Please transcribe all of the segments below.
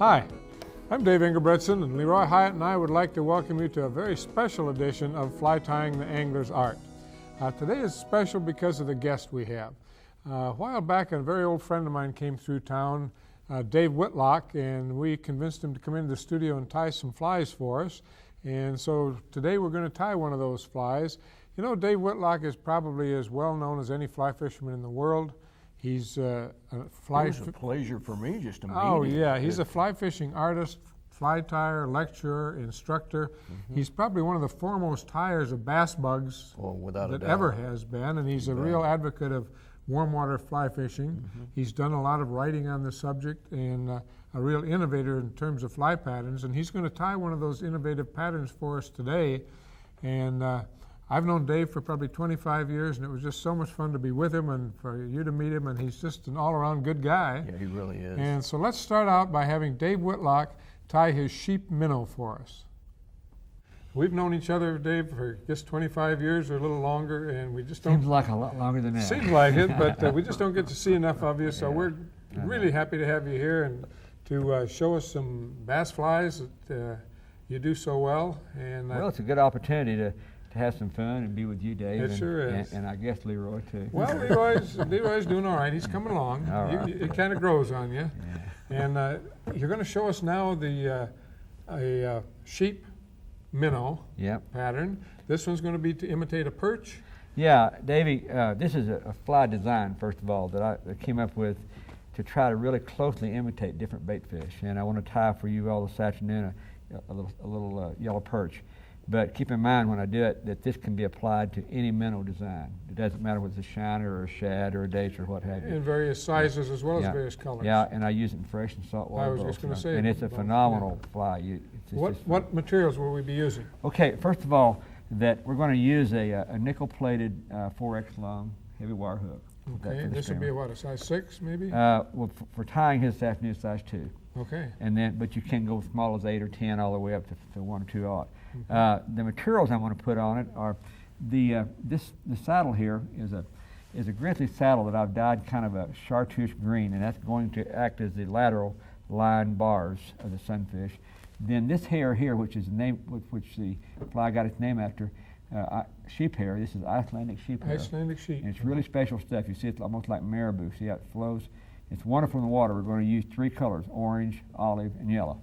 Hi, I'm Dave Ingebretson, and LeRoy Hyatt and I would like to welcome you to a very special edition of Fly Tying the Angler's Art. Today is special because of the guest we have. A while back, a very old friend of mine came through town, Dave Whitlock, and we convinced him to come into the studio and tie some flies for us. And so today we're going to tie one of those flies. You know, Dave Whitlock is probably as well known as any fly fisherman in the world. He's a fly. It was a pleasure for me just to meet him. Oh yeah, he's a fly fishing artist, fly tyer, lecturer, instructor. He's probably one of the foremost tiers of bass bugs that ever has been, and he's a real advocate of warm water fly fishing. He's done a lot of writing on the subject and a real innovator in terms of fly patterns, and he's going to tie one of those innovative patterns for us today. And I've known Dave for probably 25 years, and it was just so much fun to be with him and for you to meet him, and he's just an all-around good guy. Yeah, he really is. And so let's start out by having Dave Whitlock tie his sheep minnow for us. We've known each other, Dave, for just 25 years or a little longer, and we just don't... Seems like a lot longer than that. Seems like it, but we just don't get to see enough of you, so we're really happy to have you here and to show us some bass flies that you do so well. And well, it's a good opportunity to have some fun and be with you, Dave. It sure is. And I guess Leroy, too. Well, Leroy's doing all right. He's coming along. All right. It kind of grows on you. Yeah. And you're going to show us now the a sheep minnow pattern. This one's going to be to imitate a perch. Yeah, Davey, this is a fly design, first of all, that I came up with to try to really closely imitate different bait fish. And I want to tie for you all this afternoon a little yellow perch. But keep in mind when I do it that this can be applied to any minnow design. It doesn't matter whether it's a shiner or a shad or a dace or what have you. In various sizes as well as various colors. Yeah, and I use it in fresh and salt water. I was just going to say. And it's a phenomenal fly. What materials will we be using? Okay, first of all, that we're going to use a nickel-plated 4X long heavy wire hook. Okay, this would be what, a size 6 maybe? Well, for tying his afternoon, size 2. Okay. And then, but you can go as small as 8 or 10 all the way up to 1 or 2 aught. The materials I'm going to put on it are the saddle here is a grizzly saddle that I've dyed kind of a chartreuse green, and that's going to act as the lateral line bars of the sunfish. Then this hair here, which is the name which the fly got its name after, sheep hair. This is Icelandic sheep hair. Icelandic sheep. And it's really special stuff. You see, it's almost like marabou. See how it flows? It's wonderful in the water. We're going to use 3 colors: orange, olive, and yellow.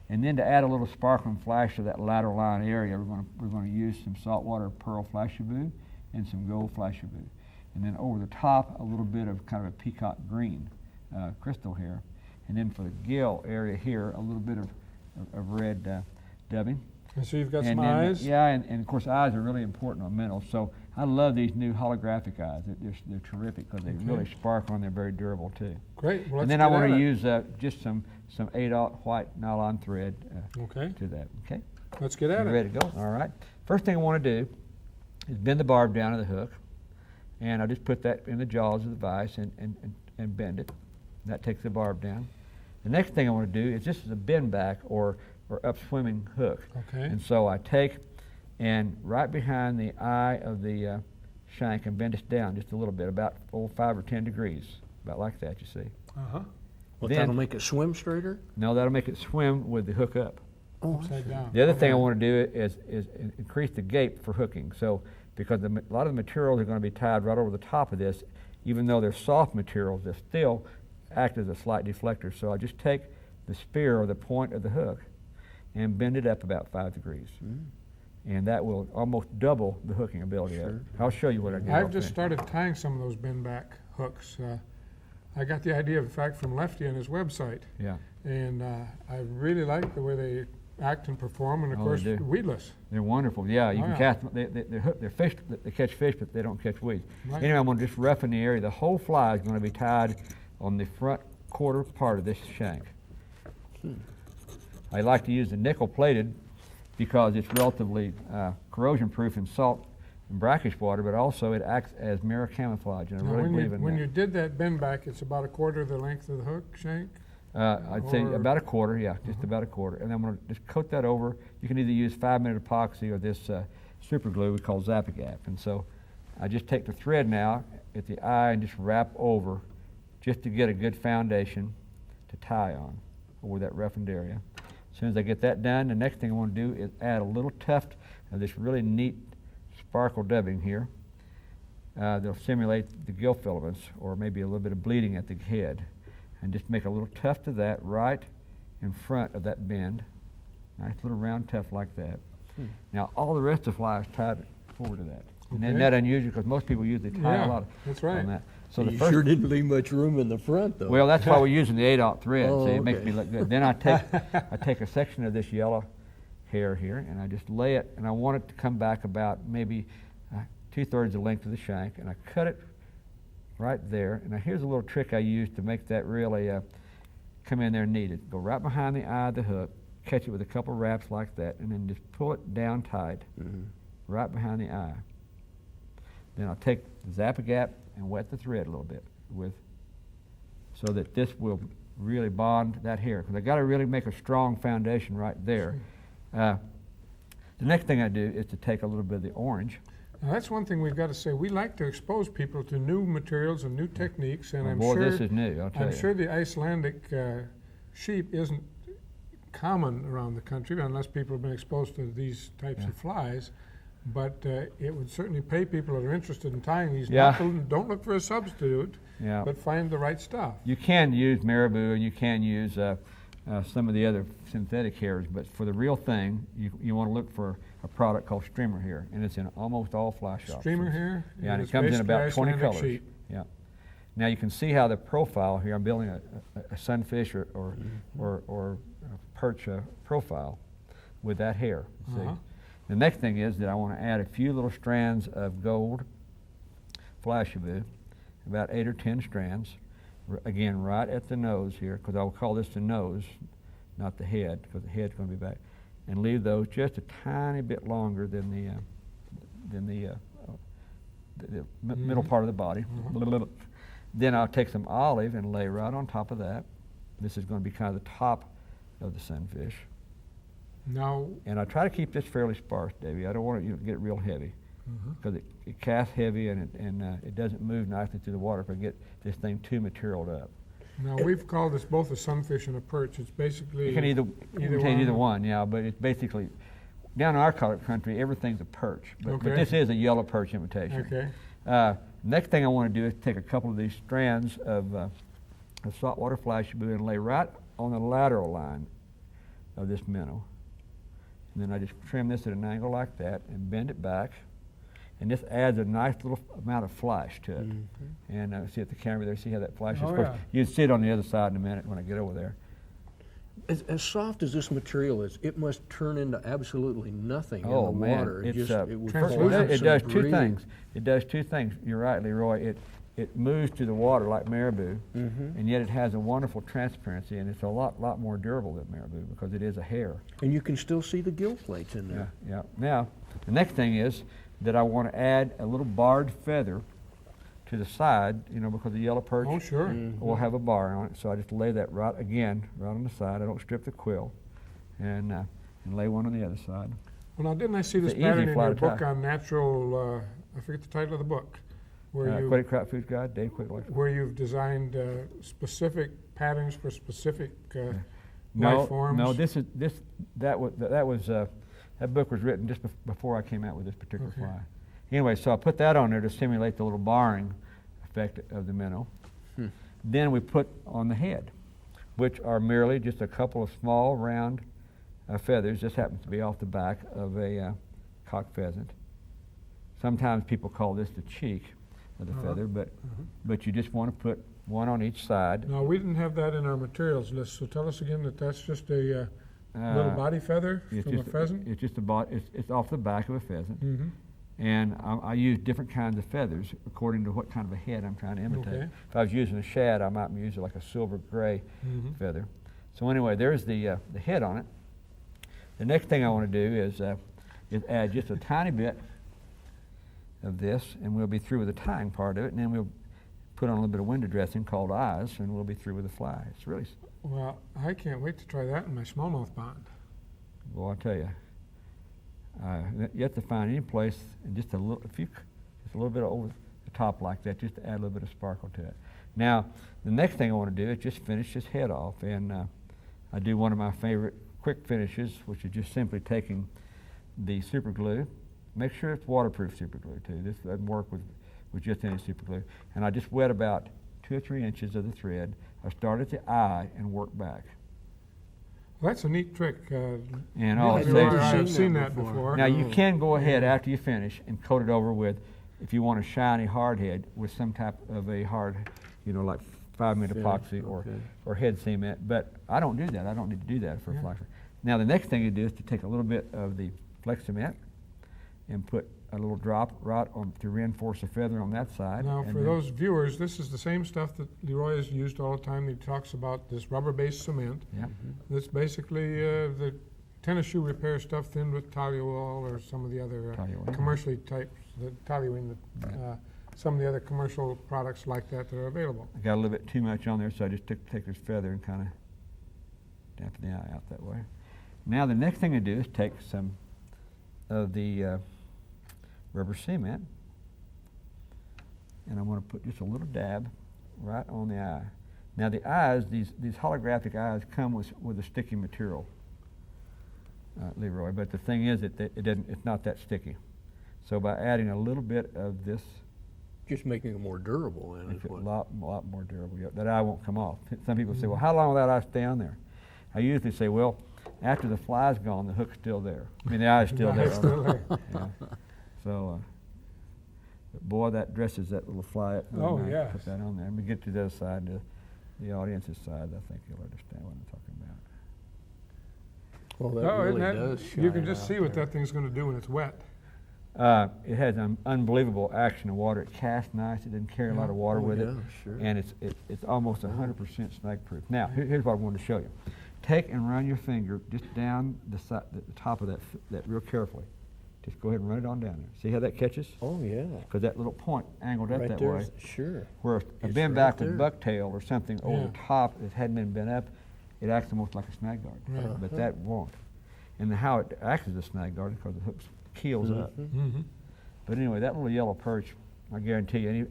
And then to add a little sparkling flash to that lateral line area, we're going to use some saltwater pearl flashabou and some gold flashabou. And then over the top, a little bit of kind of a peacock green crystal hair. And then for the gill area here, a little bit of red dubbing. And so you've got some eyes? Yeah, and of course eyes are really important on minnows. So I love these new holographic eyes. They're terrific because they really sparkle and they're very durable too. Great. Well, and then I want to use just some 8/0 white nylon thread to that. Okay. Let's get at it. Ready to go? All right. First thing I want to do is bend the barb down to the hook, and I just put that in the jaws of the vise and bend it. That takes the barb down. The next thing I want to do is this is a bend back or upswimming hook. Okay. And so I take and right behind the eye of the shank and bend it down just a little bit, about 5 or 10 degrees, about like that, you see. Well, that'll make it swim straighter? No, that'll make it swim with the hook up. Upside down. The other thing I want to do is increase the gape for hooking. So because a lot of the materials are going to be tied right over the top of this, even though they're soft materials, they still act as a slight deflector. So I just take the spear or the point of the hook and bend it up about 5 degrees. And that will almost double the hooking ability of it. I'll show you what I do. I've just started tying some of those bend back hooks. I got the idea, in fact, from Lefty on his website. Yeah. And I really like the way they act and perform, and of course, weedless. They're wonderful. Yeah, you can cast them. They're fish. They catch fish, but they don't catch weeds. Right. Anyway, I'm going to just roughen the area. The whole fly is going to be tied on the front quarter part of this shank. I like to use the nickel-plated because it's relatively corrosion-proof in salt and brackish water, but also it acts as mirror camouflage, and I really believe in that. When you did that bend back, it's about 1/4 the length of the hook shank? I'd say about 1/4, yeah, just about 1/4. And I'm going to just coat that over. You can either use 5-minute epoxy or this super glue we call Zap-A-Gap. And so I just take the thread now at the eye and just wrap over just to get a good foundation to tie on. over that roughened area. As soon as I get that done, the next thing I want to do is add a little tuft of this really neat sparkle dubbing here. They'll simulate the gill filaments or maybe a little bit of bleeding at the head. And just make a little tuft of that right in front of that bend. Nice little round tuft like that. Now all the rest of the fly is tied forward to that. And isn't that unusual because most people usually tie a lot on that. So you sure didn't leave much room in the front, though. Well, that's why we're using the 8/0 thread. Oh, See, it okay. makes me look good. Then I take a section of this yellow hair here, and I just lay it, and I want it to come back about maybe 2/3 the length of the shank, and I cut it right there. And now here's a little trick I use to make that really come in there needed. Go right behind the eye of the hook, catch it with a couple wraps like that, and then just pull it down tight, right behind the eye. Then I'll take the Zap-A-Gap and wet the thread a little bit so that this will really bond that hair. Because I got to really make a strong foundation right there. The next thing I do is to take a little bit of the orange. Now that's one thing we've got to say. We like to expose people to new materials and new techniques, and This is new, I'll tell you. I'm sure the Icelandic sheep isn't common around the country unless people have been exposed to these types of flies. But it would certainly pay people that are interested in tying these. Don't look for a substitute, but find the right stuff. You can use marabou and you can use some of the other synthetic hairs, but for the real thing, you want to look for a product called streamer hair, and it's in almost all fly shops. Streamer hair? Yeah, and it comes in about 20 colors. Sheep. Yeah. Now you can see how the profile here, I'm building a sunfish or a perch profile with that hair. See? The next thing is that I want to add a few little strands of gold flashabou, about 8 or 10 strands, again right at the nose here, because I will call this the nose, not the head, because the head's going to be back, and leave those just a tiny bit longer than the middle part of the body. Then I'll take some olive and lay right on top of that. This is going to be kind of the top of the sunfish. Now, and I try to keep this fairly sparse, Davey. I don't want to get it real heavy because it casts heavy and it doesn't move nicely through the water if I get this thing too materialed up. Now we've called this both a sunfish and a perch. It's basically you can either one, yeah. But it's basically down in our country, everything's a perch. But this is a yellow perch imitation. Okay. Next thing I want to do is take a couple of these strands of saltwater flashabou and lay right on the lateral line of this minnow. And then I just trim this at an angle like that and bend it back. And this adds a nice little amount of flash to it. And see at the camera there, see how that flashes? Of course, you can see it on the other side in a minute when I get over there. As soft as this material is, it must turn into absolutely nothing in the water. It translucent. does two things. It does two things. You're right, LeRoy. It moves through the water like marabou, and yet it has a wonderful transparency, and it's a lot more durable than marabou because it is a hair. And you can still see the gill plates in there. Yeah. Now, the next thing is that I want to add a little barred feather to the side, because the yellow perch will have a bar on it. So I just lay that right on the side. I don't strip the quill, and lay one on the other side. Well, now didn't I see this pattern in your book on natural? I forget the title of the book. Aquatic Trout Food Guide, Dave Whitlock. Where you've designed specific patterns for specific life forms. No, that book was written just before I came out with this particular fly. Anyway, so I put that on there to simulate the little barring effect of the minnow. Then we put on the head, which are merely just a couple of small round feathers. This happens to be off the back of a cock pheasant. Sometimes people call this the cheek of the feather, but you just want to put one on each side. Now, we didn't have that in our materials list, so tell us again that that's just a little body feather from a pheasant? It's just it's off the back of a pheasant. And I use different kinds of feathers according to what kind of a head I'm trying to imitate. If I was using a shad, I might use like a silver gray feather. So anyway, there's the head on it. The next thing I want to do is add just a tiny bit of this, and we'll be through with the tying part of it, and then we'll put on a little bit of window dressing called eyes, and we'll be through with the fly. It's really... Well, I can't wait to try that in my smallmouth pond. Well, I'll tell you, you have to find any place and just a little bit over the top like that, just to add a little bit of sparkle to it. Now, the next thing I want to do is just finish this head off, and I do one of my favorite quick finishes, which is just simply taking the super glue. Make sure it's waterproof super glue too. This doesn't work with just any super glue. And I just wet about 2 or 3 inches of the thread. I start at the eye and work back. Well, that's a neat trick. And all it Leroy, saves I've is- seen that before. Now you can go ahead after you finish and coat it over with, if you want a shiny hard head, with some type of a hard, like 5-minute epoxy or head cement. But I don't do that. I don't need to do that for a fly. Now the next thing you do is to take a little bit of the flex cement and put a little drop right on to reinforce the feather on that side. Now, and for then- those viewers, this is the same stuff that Leroy has used all the time. He talks about this rubber-based cement. Yeah. That's basically the tennis shoe repair stuff thinned with toluol or some of the other Toluene. commercially types, the toluene, some of the other commercial products like that that are available. I got a little bit too much on there, so I just take this feather and kind of dampen the eye out that way. Now the next thing I do is take some of the rubber cement, and I'm going to put just a little dab right on the eye. Now the eyes, these holographic eyes, come with a sticky material, Leroy. But the thing is, it's not that sticky. So by adding a little bit of this, Just making it more durable, then, makes is it a what. lot more durable. Yeah, that eye won't come off. Some people say, well, how long will that eye stay on there? I usually say, well, after the fly's gone, the hook's still there. I mean, the eye's still there. It's still there. Yeah. So, but boy, that dresses that little fly up. really Oh, nice. yes. Put that on there. Let me get to the other side, the audience's side. I think you'll understand what I'm talking about. Well, that Oh, really isn't does that, you can shine just out see what there. that thing's going to do when it's wet. It has an unbelievable action of water. It casts nice. It doesn't carry a lot of water Oh, with yeah, it. sure. And it's almost 100% snag proof. Now, here's what I wanted to show you. Take and run your finger just down the top of that real carefully. Just go ahead and run it on down there. See how that catches? Oh, yeah. Because that little point angled up Right that there, way. sure. Where a It's bend right back with there. bucktail or something over the top that hadn't been bent up, it acts almost like a snag guard. Yeah. But that won't. And how it acts as a snag guard is because the hook keels up. Mm-hmm. But anyway, that little yellow perch, I guarantee you,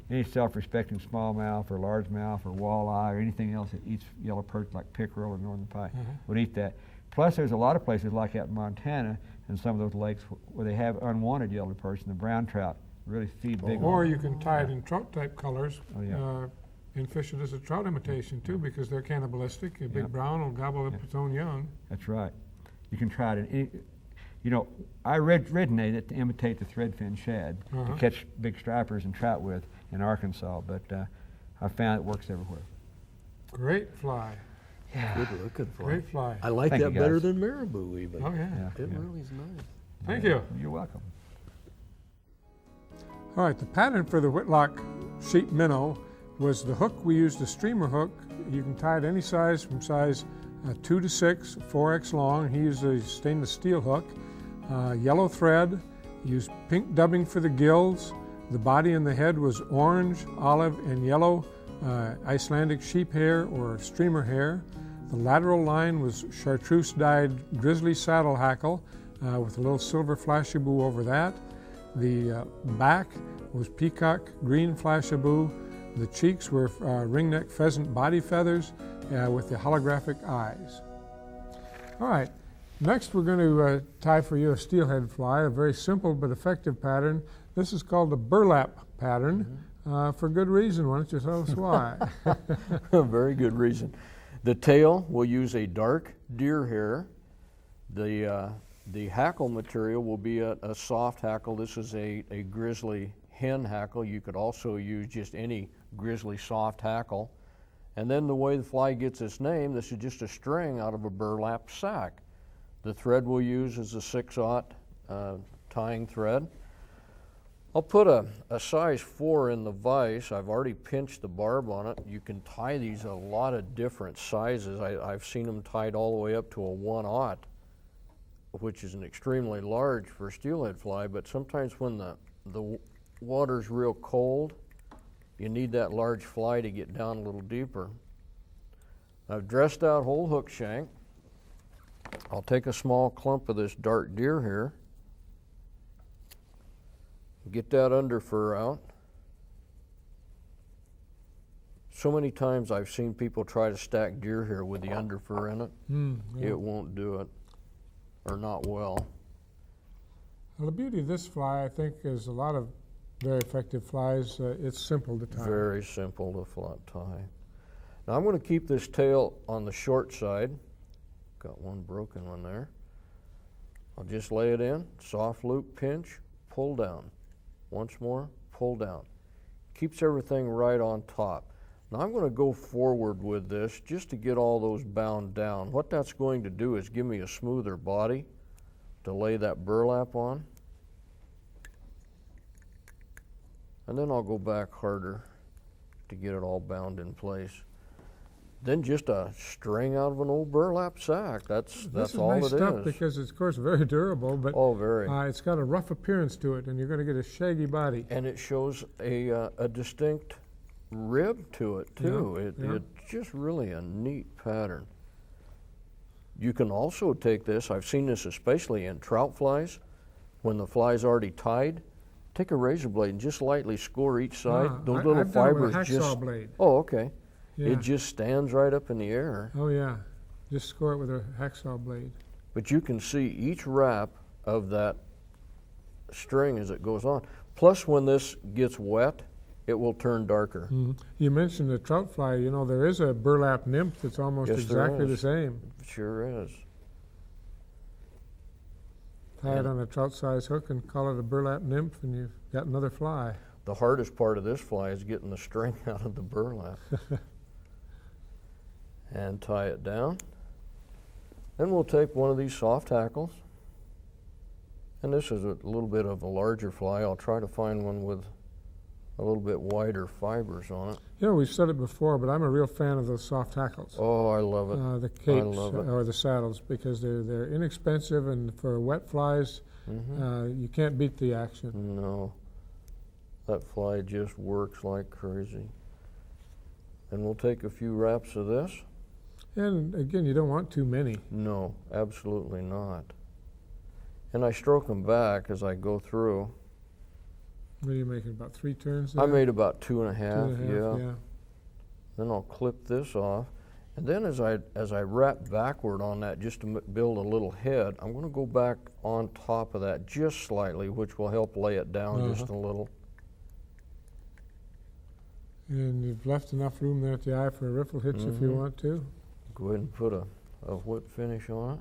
any self-respecting smallmouth or largemouth or walleye or anything else that eats yellow perch like pickerel or northern pike would eat that. Plus, there's a lot of places like out in Montana and some of those lakes where they have unwanted yellow perch, and the brown trout really feed big Or on you can tie it in trout-type colors Oh, yeah. and fish it as a trout imitation, too, because they're cannibalistic. A big Yep. brown will gobble up Yep. its own young. That's right. You can try it in I rednate it to imitate the threadfin shad to catch big stripers and trout with in Arkansas, but I found it works everywhere. Great fly. Good looking fly. Great fly. I like Thank that you, better guys. than marabou even. Oh, yeah. Yeah, It yeah. really is nice. Thank you. You're welcome. All right, the pattern for the Whitlock sheep minnow was the hook. We used a streamer hook. You can tie it any size from size 2 to 6, 4X long. He used a stainless steel hook. Yellow thread, used pink dubbing for the gills. The body and the head was orange, olive, and yellow Icelandic sheep hair or streamer hair. The lateral line was chartreuse dyed grizzly saddle hackle with a little silver flashaboo over that. The back was peacock green flashaboo. The cheeks were ringneck pheasant body feathers with the holographic eyes. All right, next we're going to tie for you a steelhead fly, a very simple but effective pattern. This is called the burlap pattern for good reason. Why don't you tell us why? Very good reason. The tail will use a dark deer hair. The hackle material will be a soft hackle. This is a grizzly hen hackle. You could also use just any grizzly soft hackle. And then the way the fly gets its name, this is just a string out of a burlap sack. The thread we'll use is a 6/0 tying thread. I'll put a size 4 in the vise. I've already pinched the barb on it. You can tie these a lot of different sizes. I've seen them tied all the way up to a 1/0, which is an extremely large for a steelhead fly, but sometimes when the water's real cold, you need that large fly to get down a little deeper. I've dressed out whole hook shank. I'll take a small clump of this dark deer hair, get that under fur out, So many times I've seen people try to stack deer hair with the underfur in it. Yeah. It won't do it, or not well. Well, the beauty of this fly, I think, is a lot of very effective flies. It's simple to tie. Very simple to flat tie. Now I'm going to keep this tail on the short side. Got one broken one there. I'll just lay it in, soft loop pinch, pull down. Once more, pull down. Keeps everything right on top. Now I'm going to go forward with this just to get all those bound down. What that's going to do is give me a smoother body to lay that burlap on. And then I'll go back harder to get it all bound in place. Then just a string out of an old burlap sack. That's all it is. This is nice stuff because it's, of course, very durable, but very. It's got a rough appearance to it, and you're going to get a shaggy body. And it shows a distinct rib to it, too. Yeah. It's just really a neat pattern. You can also take this, I've seen this especially in trout flies, when the fly's already tied. Take a razor blade and just lightly score each side. Those little I've done it with fibers a hacksaw blade. Oh, okay. Yeah. It just stands right up in the air. Oh, yeah. Just score it with a hacksaw blade. But you can see each wrap of that string as it goes on. Plus, when this gets wet, it will turn darker. You mentioned the trout fly. You know, there is a burlap nymph that's almost Yes, there exactly the is. same. It sure is. Tie it on a trout-size hook and call it a burlap nymph, and you've got another fly. The hardest part of this fly is getting the string out of the burlap. And tie it down. Then we'll take one of these soft hackles. And this is a little bit of a larger fly. I'll try to find one with a little bit wider fibers on it. You know, we've said it before, but I'm a real fan of those soft hackles. Oh, I love it. The capes love it. or the saddles, because they're inexpensive, and for wet flies, you can't beat the action. No, that fly just works like crazy. And we'll take a few wraps of this. And again, you don't want too many. No, absolutely not. And I stroke them back as I go through. What are you making, about 3 turns there? I made about 2.5, 2.5, yeah. Then I'll clip this off. And then as I wrap backward on that just to build a little head, I'm going to go back on top of that just slightly, which will help lay it down just a little. And you've left enough room there at the eye for a riffle hitch if you want to. Go ahead and put a whip finish on it.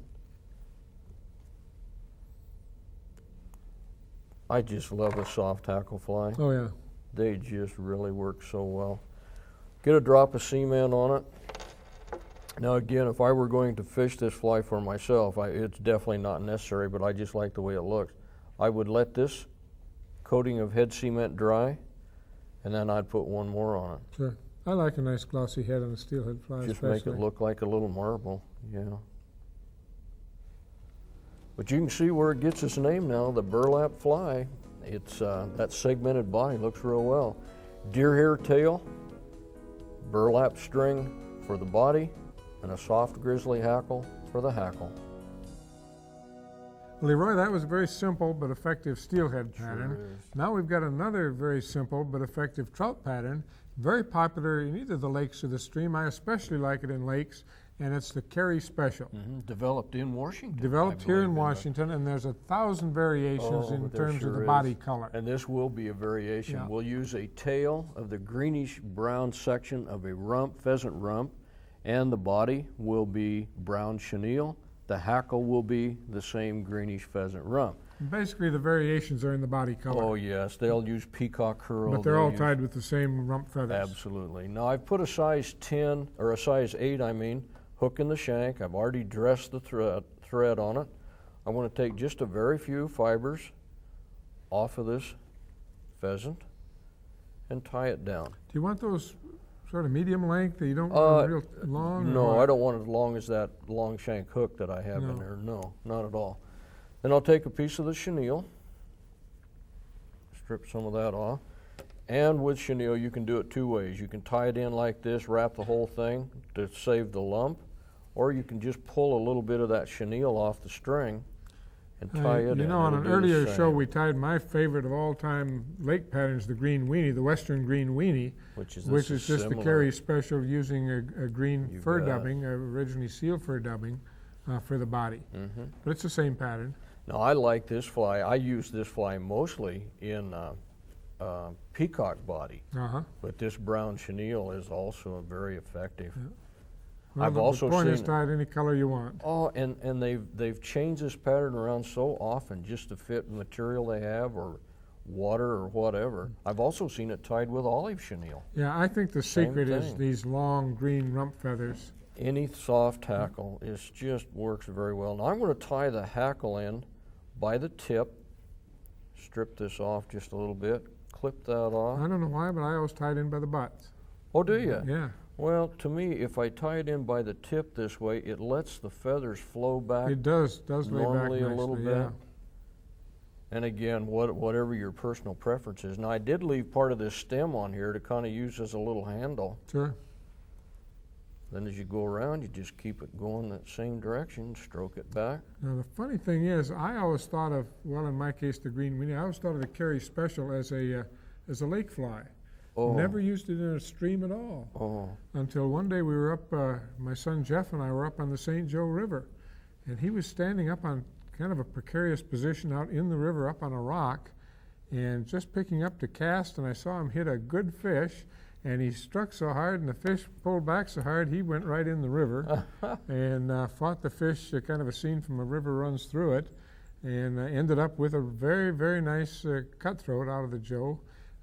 I just love a soft hackle fly. Oh, yeah. They just really work so well. Get a drop of cement on it. Now again, if I were going to fish this fly for myself, it's definitely not necessary, but I just like the way it looks. I would let this coating of head cement dry, and then I'd put one more on it. Sure. I like a nice glossy head on a steelhead fly, Just especially. make it look like a little marble, yeah. But you can see where it gets its name now, the burlap fly. It's that segmented body looks real well. Deer hair tail, burlap string for the body, and a soft grizzly hackle for the hackle. LeRoy, that was a very simple but effective steelhead pattern. Sure is. Now we've got another very simple but effective trout pattern, very popular in either the lakes or the stream. I especially like it in lakes, and it's the Carey Special. Developed in Washington. Developed I here in believe, Washington, and there's 1,000 variations in there terms of sure the body is. color. And this will be a variation. Yeah. We'll use a tail of the greenish brown section of a rump, pheasant rump, and the body will be brown chenille. The hackle will be the same greenish pheasant rump. Basically, the variations are in the body color. Oh yes, they'll use peacock curl. But they're they'll all use- tied with the same rump feathers. Absolutely. Now I've put a size 10, or a size 8 I mean, hook in the shank. I've already dressed the thread on it. I want to take just a very few fibers off of this pheasant and tie it down. Do you want those sort of medium length? You don't want them real long? or No, what? I don't want it as long as that long shank hook that I have in No. there. No, not at all. Then I'll take a piece of the chenille, strip some of that off. And with chenille, you can do it 2 ways. You can tie it in like this, wrap the whole thing to save the lump, or you can just pull a little bit of that chenille off the string and tie it in. You know, on It'll an do the earlier show, same, we tied my favorite of all time lake patterns, the green weenie, the western green weenie, which is just the similar. Carey Special using a green You fur bet. dubbing, originally seal fur dubbing, for the body. But it's the same pattern. Now, I like this fly. I use this fly mostly in peacock body, Uh-huh. but this brown chenille is also very effective. Well, I've also the point is seen- tied any color you want. Oh, and they've changed this pattern around so often just to fit the material they have or water or whatever. I've also seen it tied with olive chenille. Yeah, I think the Same secret is thing. these long green rump feathers. Any soft hackle just works very well. Now I'm going to tie the hackle in by the tip, strip this off just a little bit, clip that off. I don't know why, but I always tied in by the butts. Oh, do you? Yeah, Well, to me, if I tie it in by the tip this way, it lets the feathers flow back. it does lay back normally nicely. a little yeah. bit. And again, whatever your personal preference is. Now, I did leave part of this stem on here to kind of use as a little handle. Sure. Then as you go around, you just keep it going that same direction, stroke it back. Now the funny thing is, I always thought of, well, in my case, the green weenie. I always thought of the Carey Special as a lake fly. Oh. Never used it in a stream at all. Oh, Until one day we were up, my son Jeff and I were up on the St. Joe River, and he was standing up on kind of a precarious position out in the river up on a rock, and just picking up to cast, and I saw him hit a good fish, and he struck so hard and the fish pulled back so hard he went right in the river and fought the fish, kind of a scene from a river runs through it, and ended up with a very, very nice cutthroat out of the Joe,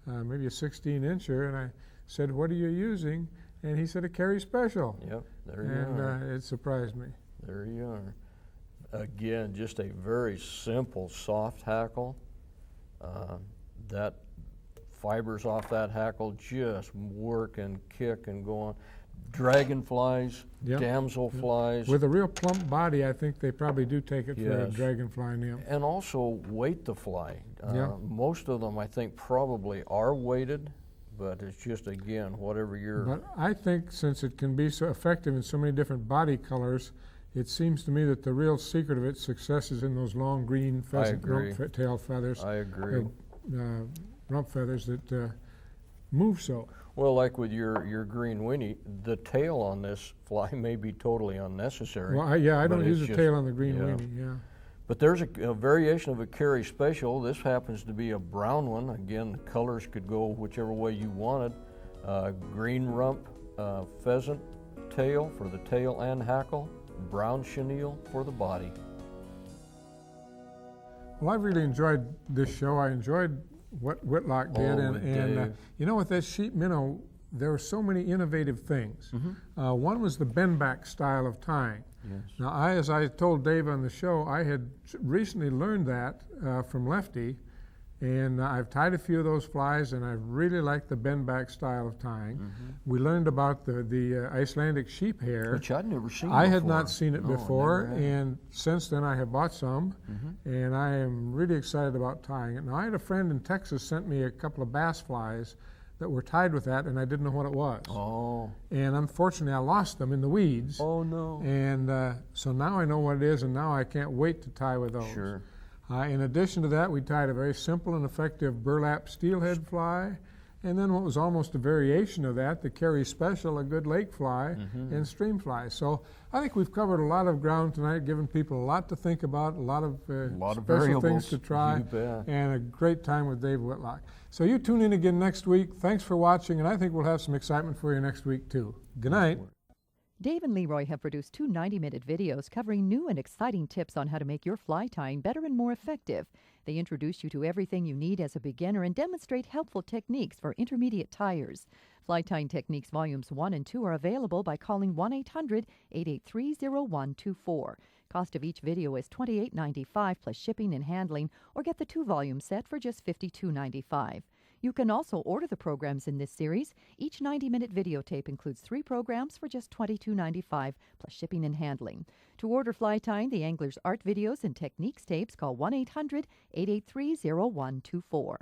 maybe a 16-incher, and I said, "What are you using?" And he said, "A Carey Special." yep, there you are. And it surprised me. There you are. Again, just a very simple soft hackle. That fibers off that hackle just work and kick and go on. Dragonflies, Yep. damselflies, With a real plump body, I think they probably do take it for a Yes. dragonfly nymph. and also weight the fly. Yeah. Most of them, I think, probably are weighted, but it's just, again, whatever your... But I think since it can be so effective in so many different body colors, it seems to me that the real secret of its success is in those long green pheasant agree. tail feathers. I agree. Rump feathers that move so. Well, like with your green weenie, the tail on this fly may be totally unnecessary. Well, I but don't use it's a just- tail on the green yeah. weenie, yeah. But there's a variation of a Carey Special. This happens to be a brown one. Again, the colors could go whichever way you wanted. Green rump pheasant tail for the tail and hackle. Brown chenille for the body. Well, I've really enjoyed this show. I enjoyed what Whitlock did, with and Dave. you know, with that sheep minnow, there were so many innovative things. One was the bend back style of tying. Yes. Now, as I told Dave on the show, I had recently learned that from Lefty, and I've tied a few of those flies, and I really like the bend back style of tying. We learned about the Icelandic sheep hair. Which I'd never seen I had before. not seen it No, I before, never had. and since then I have bought some, and I am really excited about tying it. Now, I had a friend in Texas sent me a couple of bass flies that were tied with that, and I didn't know what it was. Oh. And unfortunately, I lost them in the weeds. Oh, no. And so now I know what it is, and now I can't wait to tie with those. Sure. In addition to that, we tied a very simple and effective burlap steelhead fly, and then what was almost a variation of that, the Carey Special, a good lake fly, and stream fly. So I think we've covered a lot of ground tonight, given people a lot to think about, a lot of special variables. things to try, You bet. and a great time with Dave Whitlock. So you tune in again next week. Thanks for watching, and I think we'll have some excitement for you next week, too. Good night. Dave and LeRoy have produced 2 90-minute videos covering new and exciting tips on how to make your fly tying better and more effective. They introduce you to everything you need as a beginner and demonstrate helpful techniques for intermediate tiers. Fly Tying Techniques Volumes 1 and 2 are available by calling 1-800-883-0124. Cost of each video is $28.95 plus shipping and handling, or get the 2-volume set for just $52.95. You can also order the programs in this series. Each 90-minute videotape includes 3 programs for just $22.95 plus shipping and handling. To order Fly Tying, the Angler's Art videos and techniques tapes, call 1-800-883-0124.